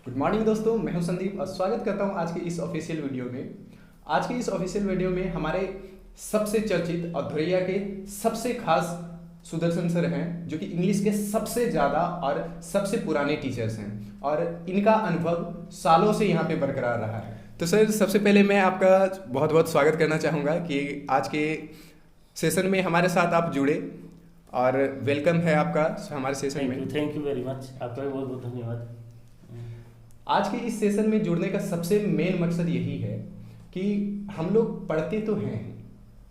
Good morning दोस्तों, मैं हूं संदीप और स्वागत करता हूं आज के इस ऑफिशियल वीडियो में। आज के इस ऑफिशियल वीडियो में हमारे सबसे चर्चित और धुरैया के सबसे खास सुदर्शन सर हैं, जो कि इंग्लिश के सबसे ज़्यादा और सबसे पुराने टीचर्स हैं और इनका अनुभव सालों से यहाँ पे बरकरार रहा है। तो सर, सबसे पहले मैं आपका बहुत बहुत स्वागत करना चाहूँगा कि आज के सेशन में हमारे साथ आप जुड़े और वेलकम है आपका हमारे सेशन में। थैंक यू वेरी मच, आपका भी बहुत बहुत धन्यवाद। आज के इस सेशन में जुड़ने का सबसे मेन मकसद यही है कि हम लोग पढ़ते तो हैं,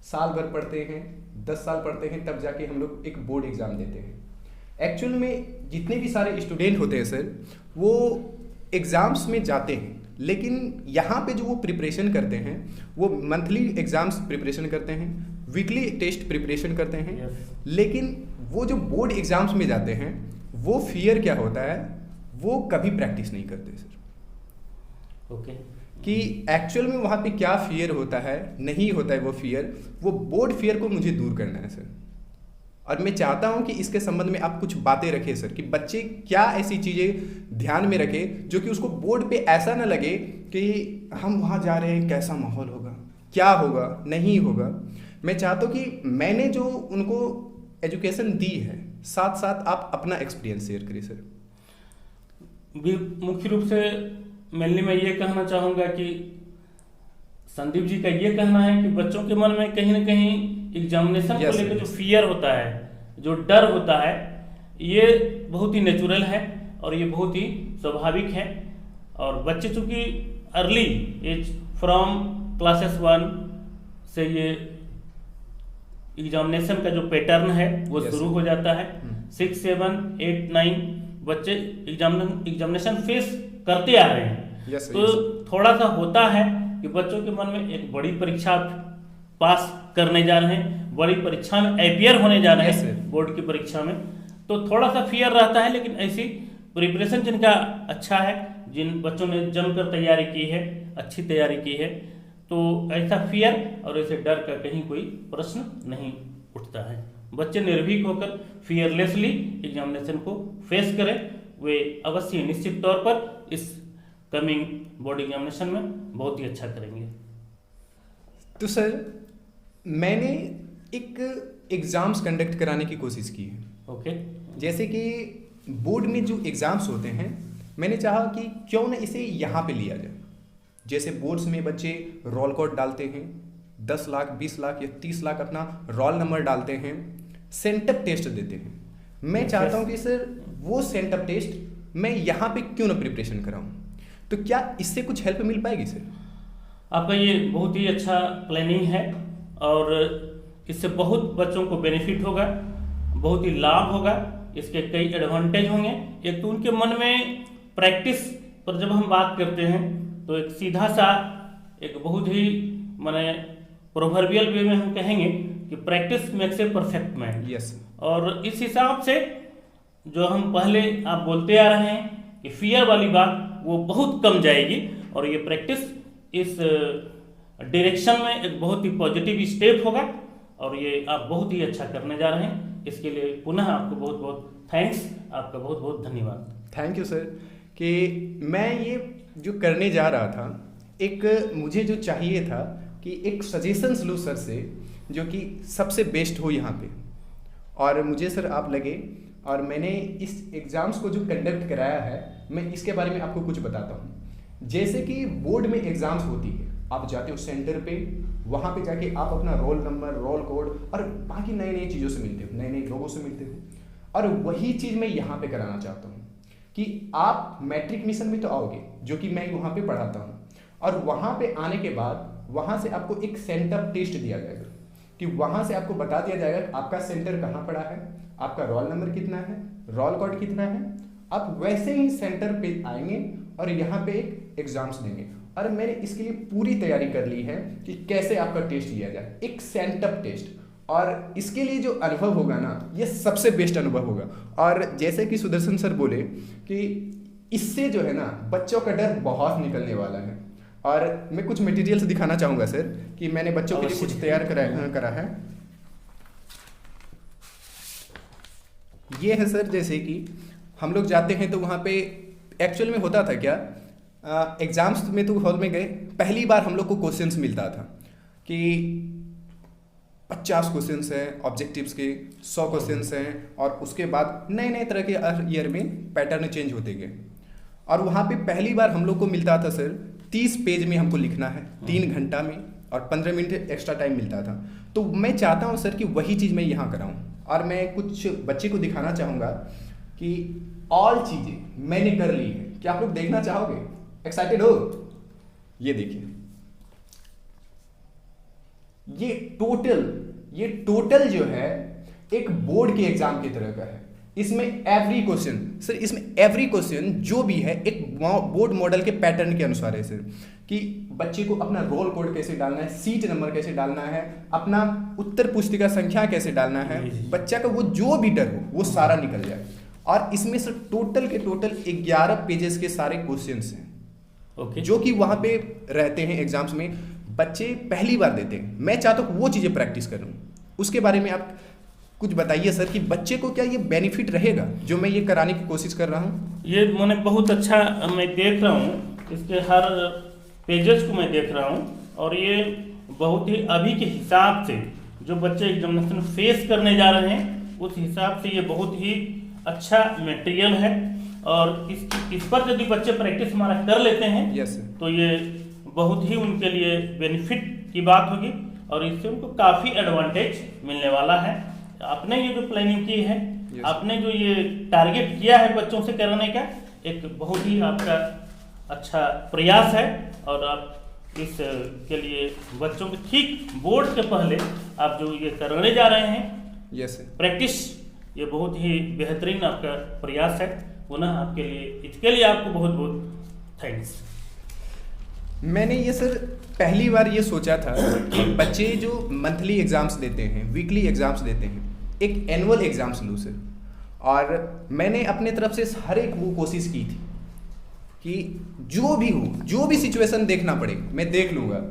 साल भर पढ़ते हैं, 10 साल पढ़ते हैं, तब जाके हम लोग एक बोर्ड एग्ज़ाम देते हैं। एक्चुअल में जितने भी सारे स्टूडेंट होते हैं सर, वो एग्ज़ाम्स में जाते हैं, लेकिन यहाँ पे जो वो प्रिपरेशन करते हैं वो मंथली एग्ज़ाम्स प्रिपरेशन करते हैं, वीकली टेस्ट प्रिपरेशन करते हैं। Yes. लेकिन वो जो बोर्ड एग्ज़ाम्स में जाते हैं, वो फियर क्या होता है, वो कभी प्रैक्टिस नहीं करते सर। ओके कि एक्चुअल में वहाँ पे क्या फियर होता है, नहीं होता है वो फियर, वो बोर्ड फियर को मुझे दूर करना है सर। और मैं चाहता हूँ कि इसके संबंध में आप कुछ बातें रखें सर, कि बच्चे क्या ऐसी चीज़ें ध्यान में रखें जो कि उसको बोर्ड पे ऐसा ना लगे कि हम वहाँ जा रहे हैं, कैसा माहौल होगा, क्या होगा, नहीं होगा। मैं चाहता हूँ कि मैंने जो उनको एजुकेशन दी है, साथ साथ आप अपना एक्सपीरियंस शेयर करिए सर। भी मुख्य रूप से मेनली मैं ये कहना चाहूँगा कि संदीप जी का ये कहना है कि बच्चों के मन में कहीं ना कहीं एग्जामिनेशन को लेकर जो फियर होता है, जो डर होता है, ये बहुत ही नेचुरल है और ये बहुत ही स्वाभाविक है। और बच्चे चूँकि अर्ली एज फ्रॉम क्लासेस 1 से ये एग्जामिनेशन का जो पैटर्न है वो शुरू हो जाता है। 6, 7, 8, 9 बच्चे एग्जामिनेशन फेस करते आ रहे हैं। तो थोड़ा सा होता है कि बच्चों के मन में एक बड़ी परीक्षा पास करने जा रहे हैं, बड़ी परीक्षा में अपीयर होने जा रहे हैं बोर्ड की परीक्षा में, तो थोड़ा सा फियर रहता है। लेकिन ऐसी प्रिपरेशन जिनका अच्छा है, जिन बच्चों ने जमकर तैयारी की है, अच्छी तैयारी की है, तो ऐसा फियर और ऐसे डर का कहीं कोई प्रश्न नहीं उठता है। बच्चे निर्भीक होकर फियरलेसली एग्जामिनेशन को फेस करें, वे अवश्य निश्चित तौर पर इस कमिंग बोर्ड एग्जामिनेशन में बहुत ही अच्छा करेंगे। तो सर, मैंने एक एग्ज़ाम्स कंडक्ट कराने की कोशिश की है। ओके जैसे कि बोर्ड में जो एग्ज़ाम्स होते हैं, मैंने चाहा कि क्यों ना इसे यहाँ पे लिया जाए। जैसे बोर्ड्स में बच्चे रोल कोड डालते हैं, 10 लाख, 20 लाख या 30 लाख अपना रोल नंबर डालते हैं, सेंटअप टेस्ट देते हैं। मैं चाहता हूँ कि सर वो सेंटअप टेस्ट मैं यहाँ पे क्यों ना प्रिपरेशन कराऊँ। तो क्या इससे कुछ हेल्प मिल पाएगी सर? आपका ये बहुत ही अच्छा प्लानिंग है और इससे बहुत बच्चों को बेनिफिट होगा, बहुत ही लाभ होगा, इसके कई एडवांटेज होंगे। एक तो उनके मन में प्रैक्टिस पर जब हम बात करते हैं तो एक सीधा सा, एक बहुत ही माने प्रोवर्बियल वे में हम कहेंगे कि practice makes a perfect man. Yes. और इस हिसाब से जो हम पहले आप बोलते आ रहे हैं कि फियर वाली बात वो बहुत कम जाएगी और ये प्रैक्टिस इस डायरेक्शन में एक बहुत ही पॉजिटिव स्टेप होगा और ये आप बहुत ही अच्छा करने जा रहे हैं। इसके लिए पुनः आपको बहुत बहुत थैंक्स, आपका बहुत बहुत धन्यवाद। Thank you sir. कि मैं ये जो करने जा रहा था, एक मुझे जो चाहिए था कि एक सजेशंस लो सर से, जो कि सबसे बेस्ट हो यहाँ पे, और मुझे सर आप लगे। और मैंने इस एग्ज़ाम्स को जो कंडक्ट कराया है, मैं इसके बारे में आपको कुछ बताता हूँ। जैसे कि बोर्ड में एग्ज़ाम्स होती है, आप जाते हो सेंटर पे, वहाँ पे जाके आप अपना रोल नंबर, रोल कोड और बाकी नई नई चीज़ों से मिलते हो, नए नए लोगों से मिलते हो। और वही चीज़ मैं यहाँ पे कराना चाहता हूँ कि आप मैट्रिक मिशन में तो आओगे, जो कि मैं वहाँ पे पढ़ाता हूँ, और वहाँ पे आने के बाद वहाँ से आपको एक सेंटअप टेस्ट दिया जाएगा कि वहाँ से आपको बता दिया जाएगा कि आपका सेंटर कहाँ पड़ा है, आपका रोल नंबर कितना है, रोल कोड कितना है। आप वैसे ही सेंटर पे आएंगे और यहाँ पे एक एग्ज़ाम्स देंगे। और मैंने इसके लिए पूरी तैयारी कर ली है कि कैसे आपका टेस्ट लिया जाए, एक सेंटअप टेस्ट। और इसके लिए जो अनुभव होगा ना, ये सबसे बेस्ट अनुभव होगा। और जैसे कि सुदर्शन सर बोले कि इससे जो है ना, बच्चों का डर बहुत निकलने वाला है। और मैं कुछ मटेरियल्स दिखाना चाहूँगा सर कि मैंने बच्चों के लिए कुछ तैयार करा है। ये है सर, जैसे कि हम लोग जाते हैं तो वहाँ पे एक्चुअल में होता था क्या, एग्जाम्स में तो हॉल में गए, पहली बार हम लोग को क्वेश्चंस मिलता था कि 50 क्वेश्चंस हैं ऑब्जेक्टिव्स के, 100 क्वेश्चंस हैं, और उसके बाद नए नए तरह के हर ईयर में पैटर्न चेंज होते गए। और वहाँ पे पहली बार हम लोग को मिलता था सर 30 पेज में हमको लिखना है 3 घंटा में, और 15 मिनट एक्स्ट्रा टाइम मिलता था। तो मैं चाहता हूँ सर कि वही चीज़ मैं यहाँ कराऊँ, और मैं कुछ बच्चे को दिखाना चाहूँगा कि ऑल चीज़ें मैंने कर ली है। क्या आप लोग देखना चाहोगे? एक्साइटेड हो? ये देखिए, ये टोटल जो है एक बोर्ड के एग्जाम की तरह का है। इसमें एवरी क्वेश्चन जो भी है एक बोर्ड मॉडल के पैटर्न के अनुसार है सर, कि बच्चे को अपना रोल कोड कैसे डालना है, सीट नंबर कैसे डालना है, अपना उत्तर पुस्तिका संख्या कैसे डालना है, बच्चा का वो जो भी डर हो वो सारा निकल जाए। और इसमें सर टोटल 11 पेजेस के सारे क्वेश्चंस हैं, जो कि वहाँ पे रहते हैं एग्जाम्स में, बच्चे पहली बार देते हैं। मैं चाहता हूँ वो चीज़ें प्रैक्टिस करूँ। उसके बारे में आप कुछ बताइए सर कि बच्चे को क्या ये बेनिफिट रहेगा जो मैं ये कराने की कोशिश कर रहा हूँ? ये मैंने बहुत अच्छा, मैं देख रहा हूँ इसके हर पेजेस को मैं देख रहा हूँ, और ये बहुत ही अभी के हिसाब से जो बच्चे एग्जामिनेशन फेस करने जा रहे हैं उस हिसाब से ये बहुत ही अच्छा मटेरियल है। और इस पर यदि बच्चे प्रैक्टिस हमारा कर लेते हैं तो ये बहुत ही उनके लिए बेनिफिट की बात होगी, और इससे उनको काफ़ी एडवांटेज मिलने वाला है। आपने ये जो प्लानिंग की है, आपने जो ये टारगेट किया है बच्चों से कराने का, एक बहुत ही आपका अच्छा प्रयास है, और आप इस के लिए बच्चों को ठीक बोर्ड के पहले आप जो ये करने जा रहे हैं प्रैक्टिस, ये बहुत ही बेहतरीन आपका प्रयास है। पुनः आपके लिए, इसके लिए आपको बहुत बहुत थैंक्स। मैंने ये सर पहली बार ये सोचा था कि बच्चे जो मंथली एग्जाम्स देते हैं, वीकली एग्जाम्स देते हैं, एक एनुअल एग्जाम्स लूँ सर। और मैंने अपने तरफ से हर एक वो कोशिश की थी कि जो भी हो, जो भी सिचुएशन देखना पड़े मैं देख लूँगा।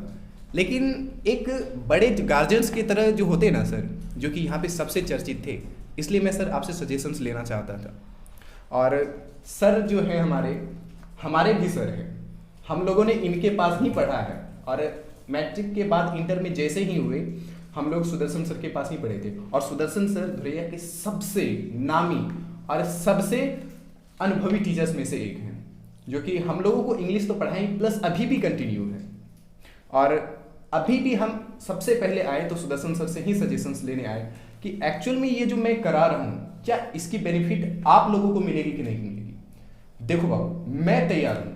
लेकिन एक बड़े गार्जियंस की तरह जो होते ना सर, जो कि यहाँ पे सबसे चर्चित थे, इसलिए मैं सर आपसे सजेशंस लेना चाहता था। और सर जो है हमारे भी सर हैं, हम लोगों ने इनके पास ही पढ़ा है, और मैट्रिक के बाद इंटर में जैसे ही हुए हम लोग सुदर्शन सर के पास ही पढ़े थे। और सुदर्शन सर धुरैया के सबसे नामी और सबसे अनुभवी टीचर्स में से एक हैं, जो कि हम लोगों को इंग्लिश तो पढ़ाएं प्लस अभी भी कंटिन्यू है। और अभी भी हम सबसे पहले आए तो सुदर्शन सर से ही सजेशंस लेने आए कि एक्चुअल में ये जो मैं करा रहा हूँ, क्या इसकी बेनिफिट आप लोगों को मिलेगी कि नहीं मिलेगी। देखो बाबू, मैं तैयार हूँ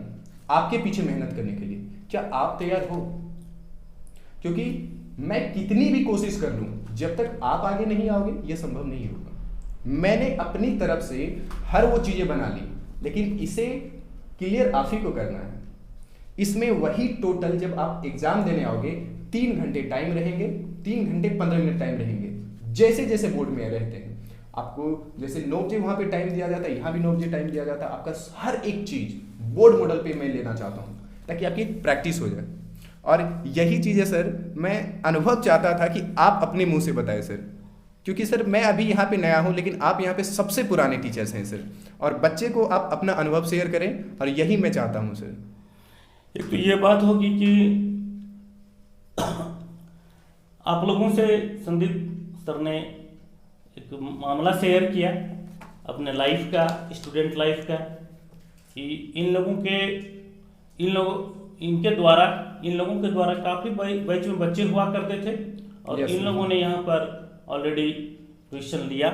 आपके पीछे मेहनत करने के लिए, क्या आप तैयार हो? क्योंकि मैं कितनी भी कोशिश कर लूँ, जब तक आप आगे नहीं आओगे ये संभव नहीं होगा। मैंने अपनी तरफ से हर वो चीज़ें बना ली, लेकिन इसे क्लियर आप ही को करना है। इसमें वही टोटल जब आप एग्जाम देने आओगे 3 घंटे टाइम रहेंगे, 3 घंटे 15 मिनट टाइम रहेंगे, जैसे जैसे बोर्ड में रहते हैं। आपको जैसे 9 बजे वहाँ पे टाइम दिया जाता है, यहाँ भी 9 बजे टाइम दिया जाता है। आपका हर एक चीज़ बोर्ड मॉडल पे मैं लेना चाहता हूँ ताकि आपकी प्रैक्टिस हो जाए। और यही चीज़ें सर मैं अनुभव चाहता था कि आप अपने मुंह से बताएं सर, क्योंकि सर मैं अभी यहाँ पे नया हूँ, लेकिन आप यहाँ पे सबसे पुराने टीचर्स हैं सर, और बच्चे को आप अपना अनुभव शेयर करें, और यही मैं चाहता हूँ सर। एक तो ये बात होगी कि आप लोगों से संदीप सर ने एक मामला शेयर किया अपने लाइफ का, स्टूडेंट लाइफ का, कि इन लोगों के द्वारा काफ़ी बैच में बच्चे हुआ करते थे, और इन लोगों ने यहाँ पर ऑलरेडी ट्यूशन लिया,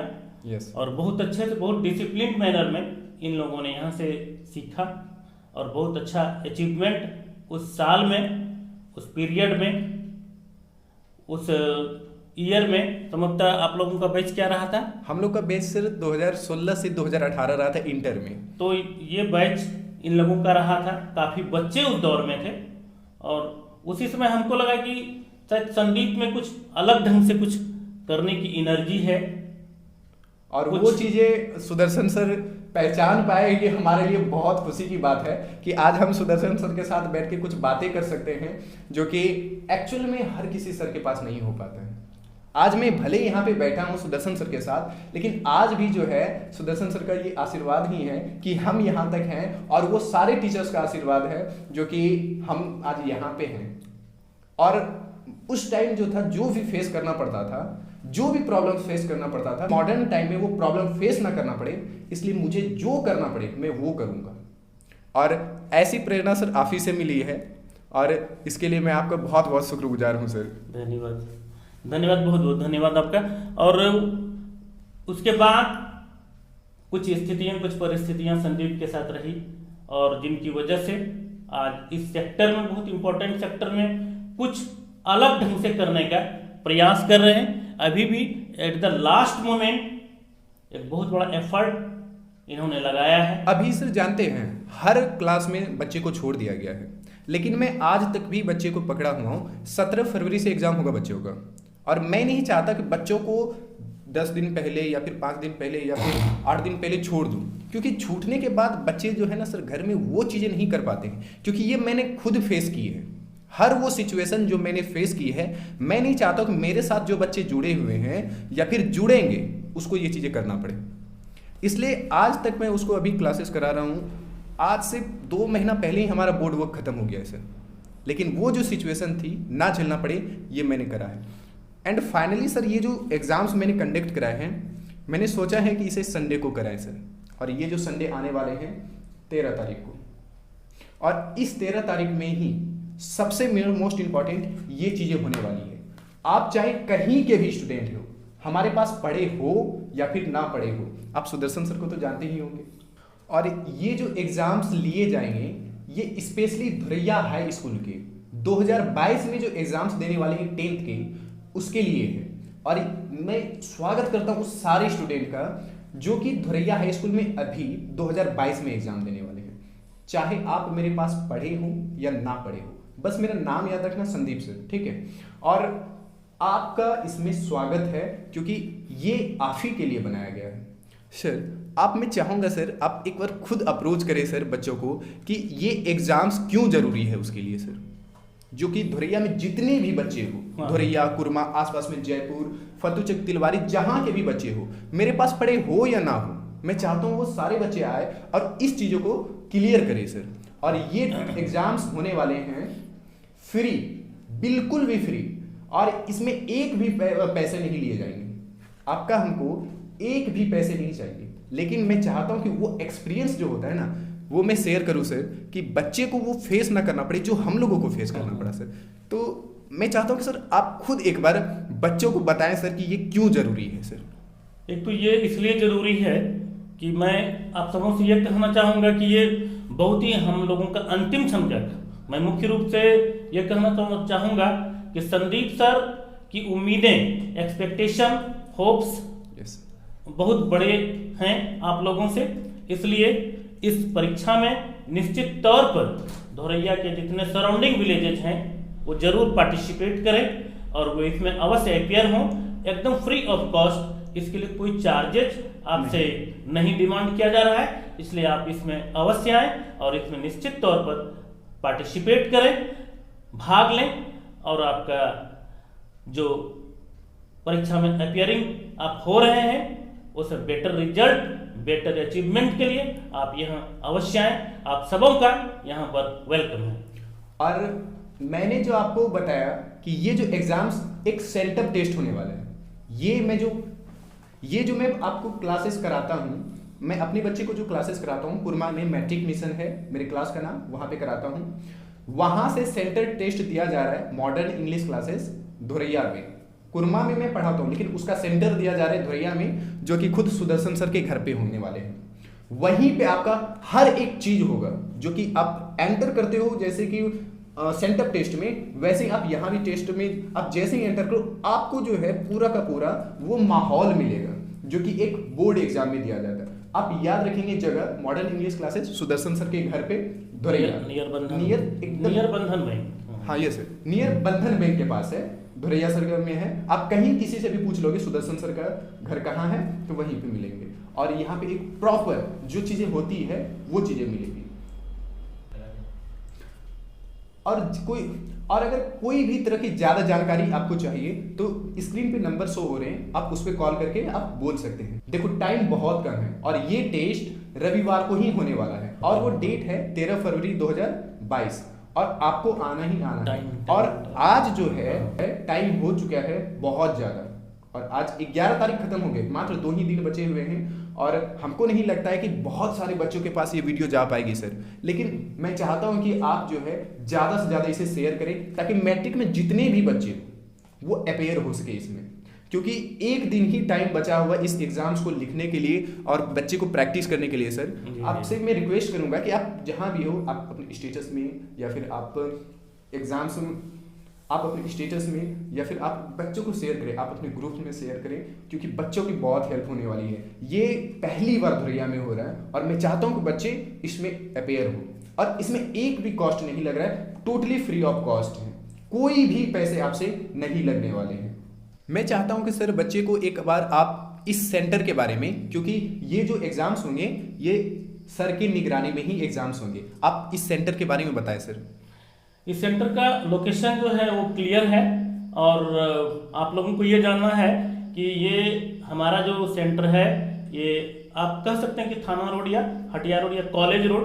और बहुत अच्छे से, बहुत डिसिप्लिन मैनर में इन लोगों ने यहाँ से सीखा, और बहुत अच्छा अचीवमेंट उस साल में, उस पीरियड में, उस ईयर में। समझता आप लोगों का बैच क्या रहा था? हम लोग का बैच सिर्फ 2016 से 2018 रहा था इंटर में। तो ये बैच इन लोगों का रहा था, काफ़ी बच्चे उस दौर में थे, और उसी समय हमको लगा कि शायद संदीप में कुछ अलग ढंग से कुछ करने की एनर्जी है, और वो चीज़ें सुदर्शन सर पहचान पाए। ये हमारे लिए बहुत खुशी की बात है कि आज हम सुदर्शन सर के साथ बैठ के कुछ बातें कर सकते हैं, जो कि एक्चुअल में हर किसी सर के पास नहीं हो पाता है। आज मैं भले यहाँ पे बैठा हूँ सुदर्शन सर के साथ, लेकिन आज भी जो है सुदर्शन सर का ये आशीर्वाद ही है कि हम यहाँ तक हैं, और वो सारे टीचर्स का आशीर्वाद है जो कि हम आज यहाँ पे हैं। और उस टाइम जो था, जो भी फेस करना पड़ता था, जो भी प्रॉब्लम फेस करना पड़ता था, मॉडर्न टाइम में वो प्रॉब्लम फेस ना करना पड़े, इसलिए मुझे जो करना पड़े मैं वो करूँगा। और ऐसी प्रेरणा सर आप ही से मिली है, और इसके लिए मैं आपका बहुत बहुत शुक्रगुजार हूँ सर। धन्यवाद, धन्यवाद, बहुत बहुत धन्यवाद आपका। और उसके बाद कुछ स्थितियां, कुछ परिस्थितियां संदीप के साथ रही, और जिनकी वजह से आज इस सेक्टर में, बहुत इंपॉर्टेंट सेक्टर में, कुछ अलग ढंग से करने का प्रयास कर रहे हैं। अभी भी एट द लास्ट मोमेंट एक बहुत बड़ा एफर्ट इन्होंने लगाया है। अभी सर जानते हैं हर क्लास में बच्चे को छोड़ दिया गया है, लेकिन मैं आज तक भी बच्चे को पकड़ा हुआ हूँ। 17 फरवरी से एग्जाम होगा बच्चों का, और मैं नहीं चाहता कि बच्चों को 10 दिन पहले या फिर 5 दिन पहले या फिर 8 दिन पहले छोड़ दूँ, क्योंकि छूटने के बाद बच्चे जो है ना सर घर में वो चीज़ें नहीं कर पाते हैं, क्योंकि ये मैंने खुद फेस की है। हर वो सिचुएशन जो मैंने फेस की है, मैं नहीं चाहता कि मेरे साथ जो बच्चे जुड़े हुए हैं या फिर जुड़ेंगे उसको ये चीज़ें करना पड़े। इसलिए आज तक मैं उसको अभी क्लासेस करा रहा हूँ। आज से 2 महीना पहले ही हमारा बोर्ड वर्क खत्म हो गया है सर, लेकिन वो जो सिचुएशन थी ना झेलना पड़े, ये मैंने करा है। एंड फाइनली सर ये जो एग्ज़ाम्स मैंने कंडक्ट कराए हैं, मैंने सोचा है कि इसे संडे को कराएं सर, और ये जो संडे आने वाले हैं 13 तारीख को, और इस 13 तारीख में ही सबसे मोस्ट इम्पॉर्टेंट ये चीज़ें होने वाली है। आप चाहे कहीं के भी स्टूडेंट हो, हमारे पास पढ़े हो या फिर ना पढ़े हो, आप सुदर्शन सर को तो जानते ही होंगे। और ये जो एग्ज़ाम्स लिए जाएंगे ये स्पेशली धुरैया हाई स्कूल के 2022 में जो एग्ज़ाम्स देने वाले हैं 10th के, उसके लिए है। और मैं स्वागत करता हूँ उस सारे स्टूडेंट का जो कि धुरैया हाई स्कूल में अभी 2022 में एग्ज़ाम देने वाले हैं। चाहे आप मेरे पास पढ़े हो या ना पढ़े हो, बस मेरा नाम याद रखना, संदीप सर, ठीक है। और आपका इसमें स्वागत है, क्योंकि ये आप ही के लिए बनाया गया है। सर आप, मैं चाहूँगा सर आप एक बार खुद अप्रोच करें सर बच्चों को कि ये एग्ज़ाम्स क्यों ज़रूरी है उसके लिए सर, जो कि धुरैया में जितने भी बच्चे हो, धुरैया, कुरमा, आसपास में जयपुर, फतुचक, तिलवारी, जहाँ के भी बच्चे हो, मेरे पास पढ़े हो या ना हो, मैं चाहता हूँ वो सारे बच्चे आए और इस चीज़ों को क्लियर करें सर। और ये एग्ज़ाम्स होने वाले हैं फ्री, बिल्कुल भी फ्री, और इसमें एक भी पैसे नहीं लिए जाएंगे। आपका हमको एक भी पैसे नहीं चाहिए, लेकिन मैं चाहता हूं कि वो एक्सपीरियंस जो होता है ना, वो मैं शेयर करूं सर, कि बच्चे को वो फेस ना करना पड़े जो हम लोगों को फेस करना पड़ा सर। तो मैं चाहता हूं कि सर आप खुद एक बार बच्चों को बताएं सर कि ये क्यों ज़रूरी है सर। एक तो ये इसलिए ज़रूरी है कि मैं आप सबों से ये कहना चाहूँगा कि ये बहुत ही हम लोगों का अंतिम संकट, मैं मुख्य रूप से ये कहना चाहूँगा कि संदीप सर की उम्मीदें, एक्सपेक्टेशन, होप्स बहुत बड़े हैं आप लोगों से। इसलिए इस परीक्षा में निश्चित तौर पर धोरैया के जितने सराउंडिंग विलेजेस हैं वो जरूर पार्टिसिपेट करें, और वो इसमें अवश्य अपीयर हों, एकदम फ्री ऑफ कॉस्ट। इसके लिए कोई चार्जेस आपसे नहीं डिमांड किया जा रहा है, इसलिए आप इसमें अवश्य आएँ और इसमें निश्चित तौर पर पार्टिसिपेट करें, भाग लें, और आपका जो परीक्षा में अपीयरिंग आप हो रहे हैं उसे बेटर रिजल्ट, बेटर अचीवमेंट के लिए आप यहाँ अवश्य आएँ। आप सबों का यहाँ पर वेलकम है। और मैंने जो आपको बताया कि ये जो एग्ज़ाम्स एक सेंटर टेस्ट होने वाला है, ये जो मैं आपको क्लासेस कराता हूँ, मैं अपने बच्चे को जो क्लासेस कराता हूँ, कुरमा में मैट्रिक मिशन है मेरे क्लास का नाम, वहाँ पे कराता हूँ। वहाँ से सेंटर टेस्ट दिया जा रहा है मॉडर्न इंग्लिश क्लासेस धुरैया में। कुरमा में मैं पढ़ाता हूँ, लेकिन उसका सेंटर दिया जा रहा है धुरैया में, जो कि खुद सुदर्शन सर के घर पे होने वाले हैं। वहीं पे आपका हर एक चीज़ होगा जो कि आप एंटर करते हो, जैसे कि सेंटर टेस्ट में, वैसे ही आप यहाँ भी टेस्ट में आप जैसे ही एंटर करो, आपको जो है पूरा का पूरा वो माहौल मिलेगा जो कि एक बोर्ड एग्जाम में दिया जाता है। आप याद रखेंगे जगह, modern English classes Sudarshan sir के घर पे धुरैया, नियर बंधन बैंक, हाँ ये सर, नियर बंधन बैंक के पास है, धुरैया सर में है। आप कहीं किसी से भी पूछ लोगे सुदर्शन सर का घर कहाँ है, तो वहीं पे मिलेंगे। और यहाँ पे एक प्रॉपर जो चीज़ें होती है वो चीज़ें मिलेंगी। और अगर कोई भी तरह की ज़्यादा जानकारी आपको चाहिए तो स्क्रीन पे नंबर शो हो रहे हैं, आप उस पर कॉल करके आप बोल सकते हैं। देखो टाइम बहुत कम है और ये टेस्ट रविवार को ही होने वाला है और वो डेट है 13 फरवरी 2022 और आपको आना ही आना है। और आज जो है टाइम हो चुका है बहुत ज़्यादा और आज 11 तारीख खत्म हो गए, मात्र 2 ही दिन बचे हुए हैं और हमको नहीं लगता है कि बहुत सारे बच्चों के पास ये वीडियो जा पाएगी सर, लेकिन मैं चाहता हूं कि आप जो है ज़्यादा से ज़्यादा इसे शेयर करें ताकि मैट्रिक में जितने भी बच्चे वो अपेयर हो सके इसमें, क्योंकि एक दिन ही टाइम बचा हुआ इस एग्जाम्स को लिखने के लिए और बच्चे को प्रैक्टिस करने के लिए। सर आपसे मैं रिक्वेस्ट करूंगा कि आप जहां भी हो आप अपने स्टेटस में या फिर आप एग्जाम्स में आप अपने स्टेटस में या फिर आप बच्चों को शेयर करें, आप अपने ग्रुप में शेयर करें, क्योंकि बच्चों की बहुत हेल्प होने वाली है। ये पहली बार धुरिया में हो रहा है और मैं चाहता हूं कि बच्चे इसमें अपेयर हो और इसमें एक भी कॉस्ट नहीं लग रहा है, टोटली फ्री ऑफ कॉस्ट है, कोई भी पैसे आपसे नहीं लगने वाले हैं। मैं चाहता हूं कि सर बच्चे को एक बार आप इस सेंटर के बारे में, क्योंकि ये जो एग्जाम्स होंगे ये सर की निगरानी में ही एग्जाम्स होंगे, आप इस सेंटर के बारे में बताएं सर। इस सेंटर का लोकेशन जो है वो क्लियर है और आप लोगों को ये जानना है कि ये हमारा जो सेंटर है ये आप कह सकते हैं कि थाना रोड या हटिया रोड या कॉलेज रोड,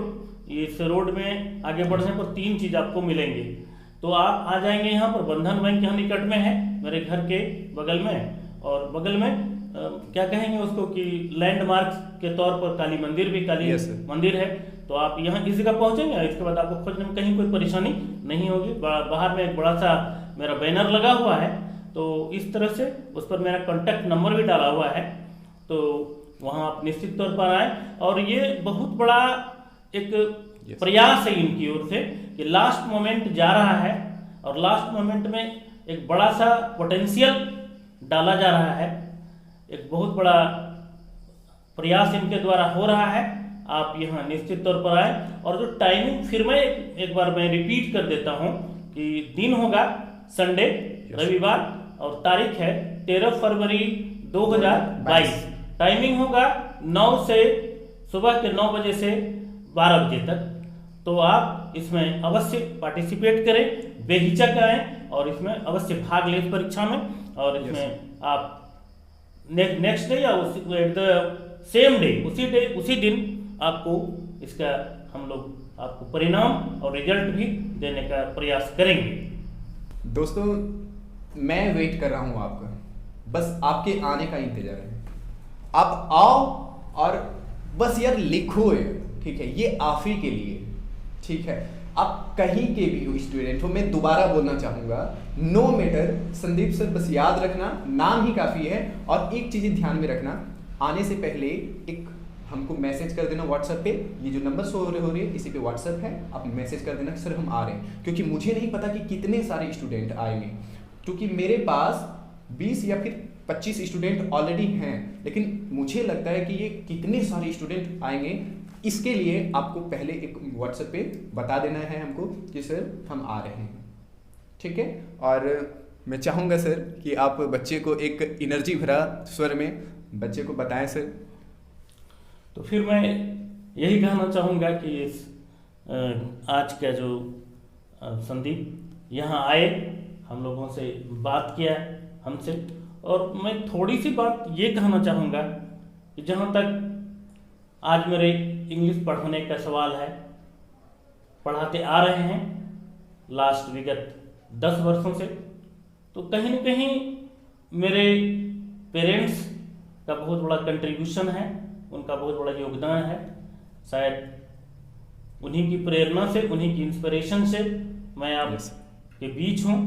इस रोड में आगे बढ़ने पर 3 चीज़ आपको मिलेंगे। तो आप आ जाएंगे यहाँ पर, बंधन बैंक यहाँ निकट में है मेरे घर के बगल में, और बगल में क्या कहेंगे उसको कि लैंडमार्क के तौर पर काली मंदिर भी काली मंदिर है। तो आप यहाँ इस जगह पहुँचेंगे, इसके बाद आपको खोजने में कहीं कोई परेशानी नहीं होगी। बाहर में एक बड़ा सा मेरा बैनर लगा हुआ है, तो इस तरह से उस पर मेरा कॉन्टैक्ट नंबर भी डाला हुआ है, तो वहाँ आप निश्चित तौर पर आए। और ये बहुत बड़ा एक प्रयास है इनकी ओर से कि लास्ट मोमेंट जा रहा है और लास्ट मोमेंट में एक बड़ा सा पोटेंशियल डाला जा रहा है, एक बहुत बड़ा प्रयास इनके द्वारा हो रहा है। आप यहाँ निश्चित तौर पर आए। और जो टाइमिंग फिर मैं एक बार मैं रिपीट कर देता हूँ कि दिन होगा संडे रविवार और तारीख है 13 फरवरी 2022। टाइमिंग होगा 9 से सुबह के 9 बजे से 12 बजे तक। तो आप इसमें अवश्य पार्टिसिपेट करें, बेहिचक आएँ और इसमें अवश्य भाग लें इस परीक्षा में। और इसमें आप नेक्स्ट डे या एट द सेम डे उसी दिन आपको इसका हम लोग आपको परिणाम और रिजल्ट भी देने का प्रयास करेंगे। दोस्तों मैं वेट कर रहा हूँ आपका, बस आपके आने का इंतजार है। आप आओ और बस यार लिखो है, ठीक है, ये आप ही के लिए, ठीक है। आप कहीं के भी हो स्टूडेंट हो, मैं दोबारा बोलना चाहूँगा, नो मैटर संदीप सर, बस याद रखना नाम ही काफ़ी है। और एक चीज़ ध्यान में रखना, आने से पहले एक हमको मैसेज कर देना व्हाट्सएप पे, ये जो नंबर शो हो रही है इसी पे व्हाट्सएप है, आप मैसेज कर देना सर हम आ रहे हैं, क्योंकि मुझे नहीं पता कि कितने सारे स्टूडेंट आएंगे, क्योंकि मेरे पास 20 या फिर 25 स्टूडेंट ऑलरेडी हैं, लेकिन मुझे लगता है कि ये कितने सारे स्टूडेंट आएंगे, इसके लिए आपको पहले एक व्हाट्सएप पे बता देना है हमको कि सर हम आ रहे हैं, ठीक है। और मैं चाहूँगा सर कि आप बच्चे को एक एनर्जी भरा स्वर में बच्चे को बताएं सर। तो फिर मैं यही कहना चाहूँगा कि इस आज का जो संदीप यहाँ आए, हम लोगों से बात किया हमसे, और मैं थोड़ी सी बात ये कहना चाहूँगा कि जहाँ तक आज मेरे इंग्लिश पढ़ाने का सवाल है, पढ़ाते आ रहे हैं लास्ट विगत 10 वर्षों से, तो कहीं न कहीं मेरे पेरेंट्स का बहुत बड़ा कंट्रीब्यूशन है, उनका बहुत बड़ा योगदान है। शायद उन्हीं की प्रेरणा से, उन्हीं की इंस्पिरेशन से मैं आपके बीच हूँ।